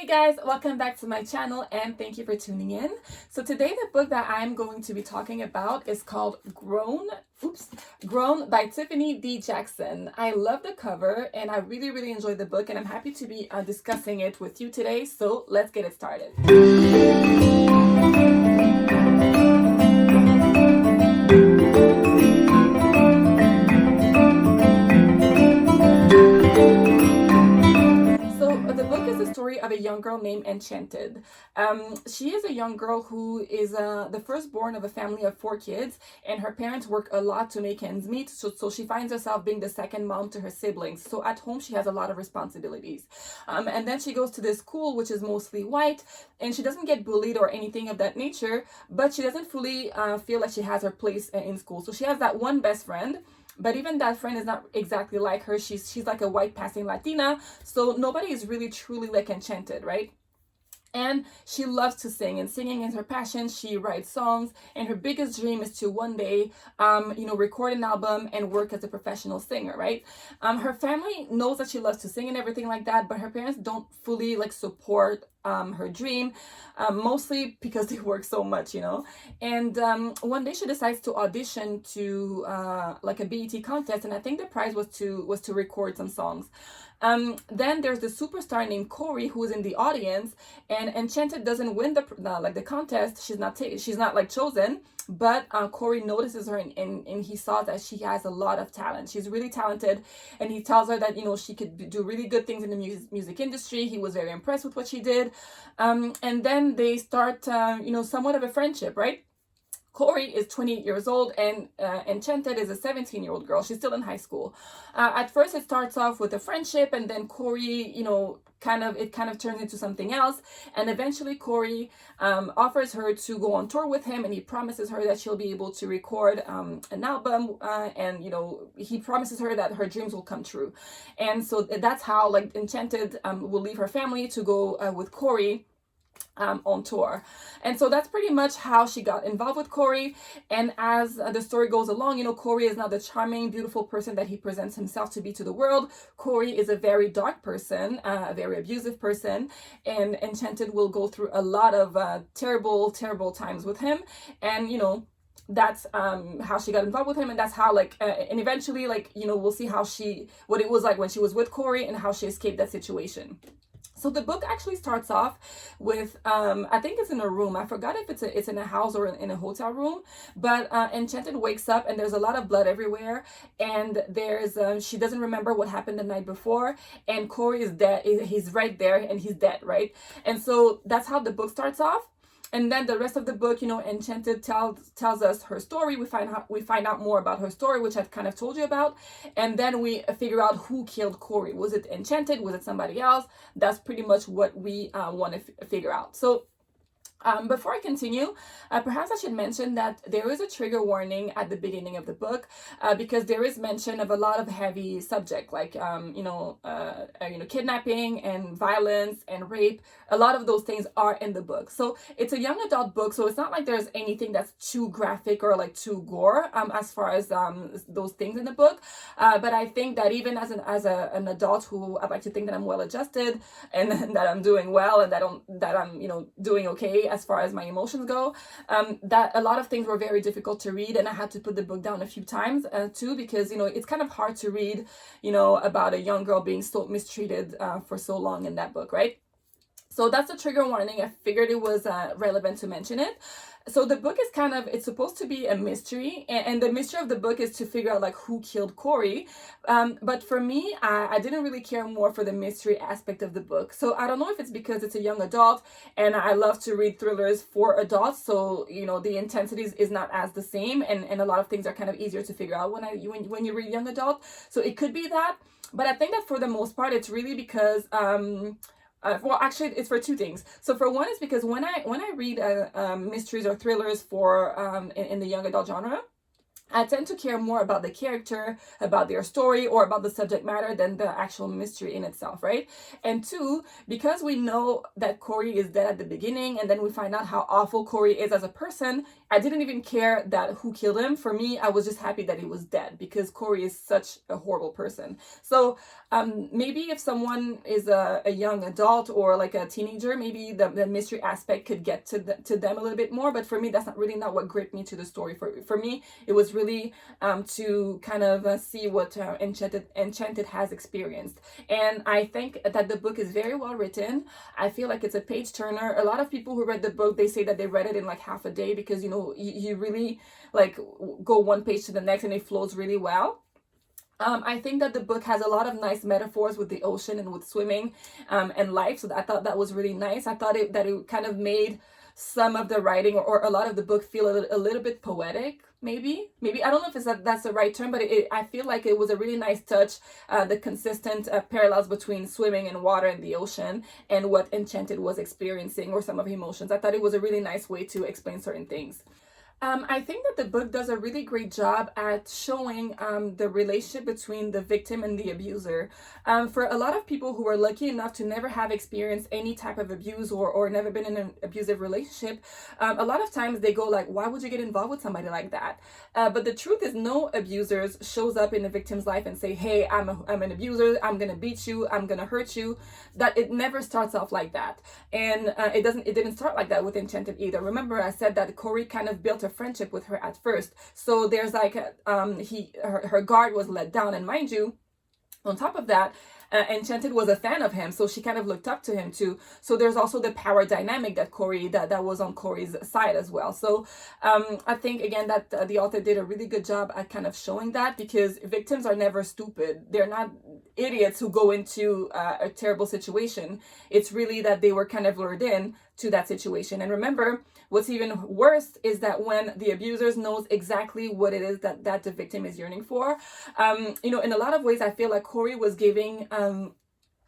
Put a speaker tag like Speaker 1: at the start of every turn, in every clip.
Speaker 1: Hey guys, welcome back to my channel and thank you for tuning in. So today the book that I'm going to be talking about is called Grown by Tiffany D. Jackson. I love the cover and I really enjoyed the book, and I'm happy to be discussing it with you today. So let's get it started. Of a young girl named Enchanted. She is a young girl who is the firstborn of a family of 4 kids, and her parents work a lot to make ends meet, so she finds herself being the second mom to her siblings. So at home she has a lot of responsibilities, and then she goes to this school which is mostly white, and she doesn't get bullied or anything of that nature, but she doesn't fully feel like she has her place in school. So she has that one best friend, but even that friend is not exactly like her. She's like a white passing Latina, so nobody is really truly like Enchanted, right? And she loves to sing, and singing is her passion. She writes songs, and her biggest dream is to one day, record an album and work as a professional singer, right? Her family knows that she loves to sing and everything like that, but her parents don't fully support her dream, mostly because they work so much, And one day she decides to audition to a BET contest, and I think the prize was to record some songs. Then there's the superstar named Corey who is in the audience, and Enchanted doesn't win the contest. She's not chosen, but Corey notices her, and he saw that she has a lot of talent. She's really talented, and he tells her that she could do really good things in the music industry. He was very impressed with what she did, and then they start somewhat of a friendship, right? Corey is 28 years old, and Enchanted is a 17-year-old girl. She's still in high school. At first, it starts off with a friendship, and then Corey, kind of turns into something else. And eventually, Corey offers her to go on tour with him, and he promises her that she'll be able to record an album, and he promises her that her dreams will come true. And so that's how Enchanted will leave her family to go with Corey on tour. And so that's pretty much how she got involved with Corey. And as the story goes along, Corey is not the charming, beautiful person that he presents himself to be to the world. Corey is a very dark person, a very abusive person, and Enchanted will go through a lot of terrible times with him. And that's how she got involved with him, and that's how and eventually we'll see what it was like when she was with Corey and how she escaped that situation. So the book actually starts off with, I think it's in a room. I forgot if it's in a house or in a hotel room, but Enchanted wakes up and there's a lot of blood everywhere, and she doesn't remember what happened the night before, and Corey is dead. He's right there and he's dead, right? And so that's how the book starts off. And then the rest of the book, Enchanted tells us her story. We find out more about her story, which I've kind of told you about. And then we figure out who killed Corey. Was it Enchanted? Was it somebody else? That's pretty much what we want to figure out. So before I continue, perhaps I should mention that there is a trigger warning at the beginning of the book, because there is mention of a lot of heavy subject, like kidnapping and violence and rape. A lot of those things are in the book. So it's a young adult book, so it's not like there's anything that's too graphic or too gore as far as those things in the book. But I think that even as an adult who I like to think that I'm well adjusted and that I'm doing well and that I'm doing okay as far as my emotions go, that a lot of things were very difficult to read, and I had to put the book down a few times too, because it's kind of hard to read about a young girl being so mistreated for so long in that book, right? So that's a trigger warning. I figured it was relevant to mention it. So the book is it's supposed to be a mystery, and the mystery of the book is to figure out who killed Corey. But for me, I didn't really care more for the mystery aspect of the book. So I don't know if it's because it's a young adult, and I love to read thrillers for adults. So the intensity is not as the same, and a lot of things are kind of easier to figure out when you read young adult. So it could be that, but I think that for the most part, it's really because well, actually, it's for two things. So for one, it's because when I read mysteries or thrillers for in the young adult genre, I tend to care more about the character, about their story, or about the subject matter than the actual mystery in itself, right? And two, because we know that Corey is dead at the beginning, and then we find out how awful Corey is as a person, I didn't even care that who killed him. For me, I was just happy that he was dead because Corey is such a horrible person. So maybe if someone is a young adult or like a teenager, maybe the mystery aspect could get to them a little bit more. But for me, that's not what gripped me to the story. For me, it was really to kind of see what Enchanted has experienced. And I think that the book is very well written. I feel like it's a page turner. A lot of people who read the book, they say that they read it in like half a day because, you know, you really like go one page to the next and it flows really well. I think that the book has a lot of nice metaphors with the ocean and with swimming and life. So I thought that was really nice. I thought that it kind of made some of the writing or a lot of the book feel a little bit poetic. Maybe I don't know if that's the right term, but I feel like it was a really nice touch, the consistent parallels between swimming and water and the ocean and what Enchanted was experiencing or some of her emotions. I thought it was a really nice way to explain certain things. I think that the book does a really great job at showing the relationship between the victim and the abuser. For a lot of people who are lucky enough to never have experienced any type of abuse or never been in an abusive relationship, a lot of times they go like, why would you get involved with somebody like that? But the truth is no abusers shows up in the victim's life and say, hey, I'm an abuser, I'm going to beat you, I'm going to hurt you. That it never starts off like that. And it didn't start like that with Enchanted either. Remember, I said that Corey kind of built a friendship with her at first, so there's like her guard was let down, and mind you, on top of that, Enchanted was a fan of him, so she kind of looked up to him too. So there's also the power dynamic that that was on Corey's side as well. So I think again that the author did a really good job at kind of showing that, because victims are never stupid. They're not idiots who go into a terrible situation. It's really that they were kind of lured in to that situation. And remember, what's even worse is that when the abusers knows exactly what it is that the victim is yearning for, you know, in a lot of ways, I feel like Corey was giving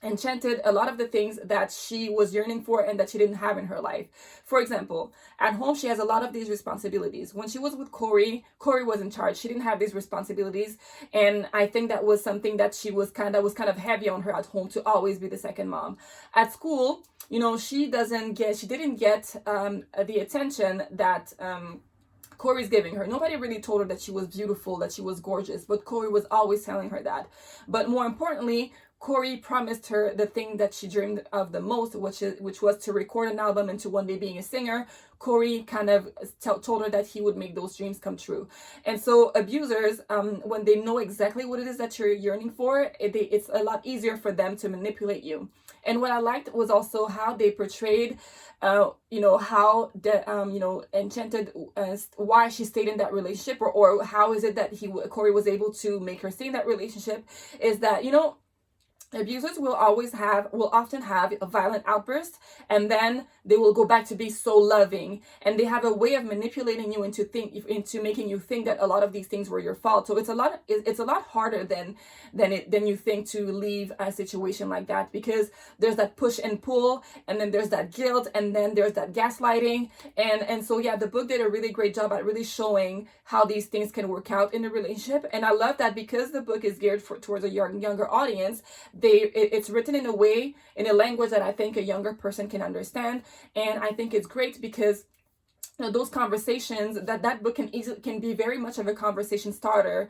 Speaker 1: Enchanted a lot of the things that she was yearning for and that she didn't have in her life. For example, at home, she has a lot of these responsibilities. When she was with Corey was in charge. She didn't have these responsibilities. And I think that was something that was kind of heavy on her at home, to always be the second mom. At school, you know, she didn't get the attention that Corey's giving her. Nobody really told her that she was beautiful, that she was gorgeous, but Corey was always telling her that. But more importantly, Corey promised her the thing that she dreamed of the most, which was to record an album and to one day being a singer. Corey kind of told her that he would make those dreams come true. And so abusers, when they know exactly what it is that you're yearning for, it's a lot easier for them to manipulate you. And what I liked was also how they portrayed, you know, how the, you know, Enchanted, why she stayed in that relationship, or how is it that Corey was able to make her stay in that relationship, is that, you know, abusers will often have a violent outburst, and then they will go back to be so loving, and they have a way of manipulating you into making you think that a lot of these things were your fault. So it's a lot harder than you think to leave a situation like that, because there's that push and pull, and then there's that guilt, and then there's that gaslighting, and so yeah, the book did a really great job at really showing how these things can work out in a relationship. And I love that because the book is geared towards a younger audience, it's written in a language that I think a younger person can understand. And I think it's great because, you know, those conversations, that book can be very much of a conversation starter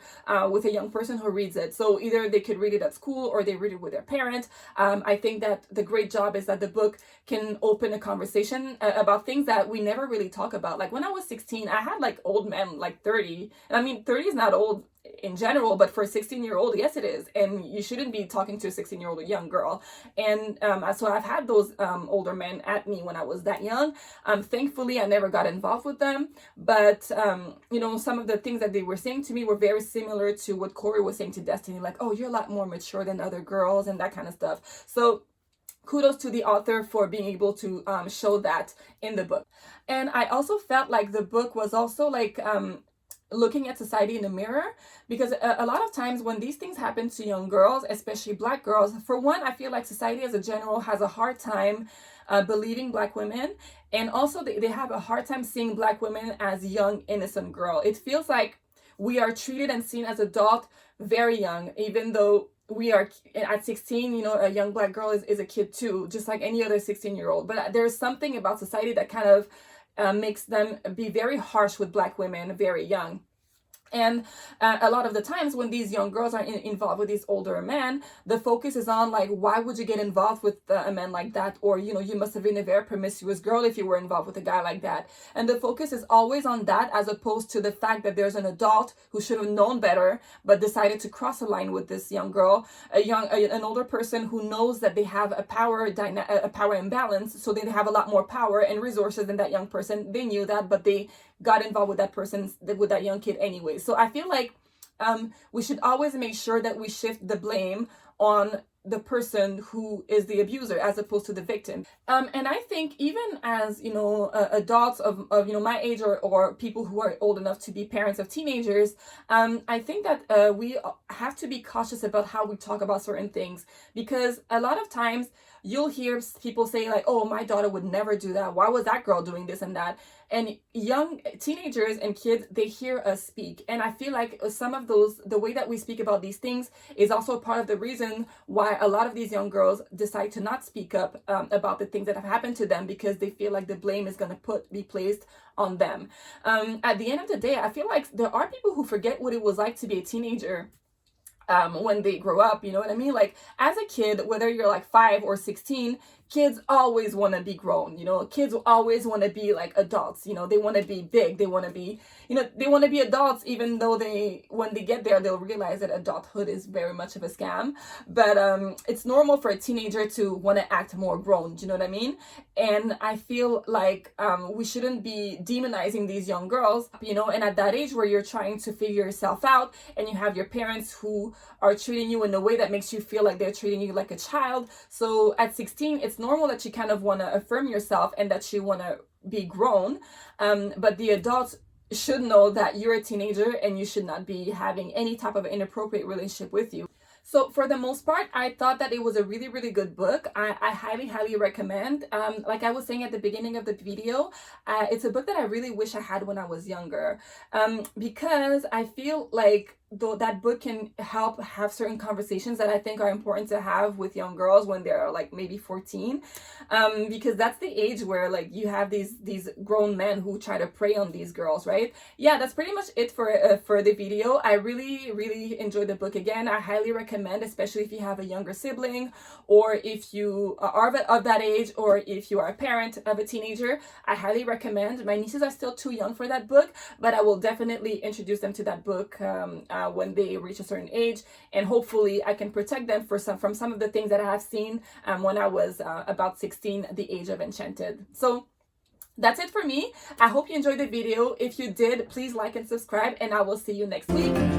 Speaker 1: with a young person who reads it. So either they could read it at school or they read it with their parent. I think that the great job is that the book can open a conversation about things that we never really talk about. Like when I was 16, I had like old men, like 30. And I mean, 30 is not old in general, but for a 16-year-old, yes, it is. And you shouldn't be talking to a 16-year-old, a young girl. And so I've had those older men at me when I was that young. Thankfully, I never got involved with them. But, you know, some of the things that they were saying to me were very similar to what Corey was saying to Destiny. Like, oh, you're a lot more mature than other girls and that kind of stuff. So kudos to the author for being able to show that in the book. And I also felt like the book was also like looking at society in the mirror, because a lot of times when these things happen to young girls, especially Black girls, for one, I feel like society as a general has a hard time believing Black women, and also they have a hard time seeing Black women as young, innocent girl. It feels like we are treated and seen as adult very young, even though we are at 16, you know, a young Black girl is a kid too, just like any other 16-year-old. But there's something about society that kind of makes them be very harsh with Black women very young. And a lot of the times when these young girls are involved with these older men, the focus is on like, why would you get involved with a man like that? Or, you know, you must have been a very promiscuous girl if you were involved with a guy like that. And the focus is always on that, as opposed to the fact that there's an adult who should have known better, but decided to cross a line with this young girl, an older person who knows that they have a power imbalance, so they have a lot more power and resources than that young person. They knew that, but they got involved with with that young kid anyway. So I feel like we should always make sure that we shift the blame on the person who is the abuser as opposed to the victim. And I think even as, you know, adults of you know, my age, or people who are old enough to be parents of teenagers, I think that we have to be cautious about how we talk about certain things, because a lot of times you'll hear people say like, oh, my daughter would never do that. Why was that girl doing this and that? And young teenagers and kids, they hear us speak. And I feel like some of the way that we speak about these things is also part of the reason why a lot of these young girls decide to not speak up about the things that have happened to them, because they feel like the blame is going to be placed on them. At the end of the day, I feel like there are people who forget what it was like to be a teenager. When they grow up, you know what I mean? Like, as a kid, whether you're like 5 or 16, kids always want to be grown, you know. Kids always want to be like adults, you know. They want to be big, they want to be, you know, they want to be adults, even though when they get there, they'll realize that adulthood is very much of a scam. But it's normal for a teenager to want to act more grown, do you know what I mean? And I feel like we shouldn't be demonizing these young girls, you know. And at that age where you're trying to figure yourself out, and you have your parents who are treating you in a way that makes you feel like they're treating you like a child. So at 16, it's normal that you kind of want to affirm yourself and that you want to be grown. But the adults should know that you're a teenager and you should not be having any type of inappropriate relationship with you. So for the most part, I thought that it was a really, really good book. I highly, highly recommend. Like I was saying at the beginning of the video, it's a book that I really wish I had when I was younger, because I feel like though that book can help have certain conversations that I think are important to have with young girls when they're like maybe 14, because that's the age where like you have these grown men who try to prey on these girls, right? Yeah, that's pretty much it for the video. I really, really enjoyed the book. Again, I highly recommend, especially if you have a younger sibling, or if you are of that age, or if you are a parent of a teenager. I highly recommend. My nieces are still too young for that book, but I will definitely introduce them to that book when they reach a certain age, and hopefully I can protect them from some of the things that I have seen when I was about 16, the age of Enchanted. So that's it for me. I hope you enjoyed the video. If you did, please like and subscribe, and I will see you next week.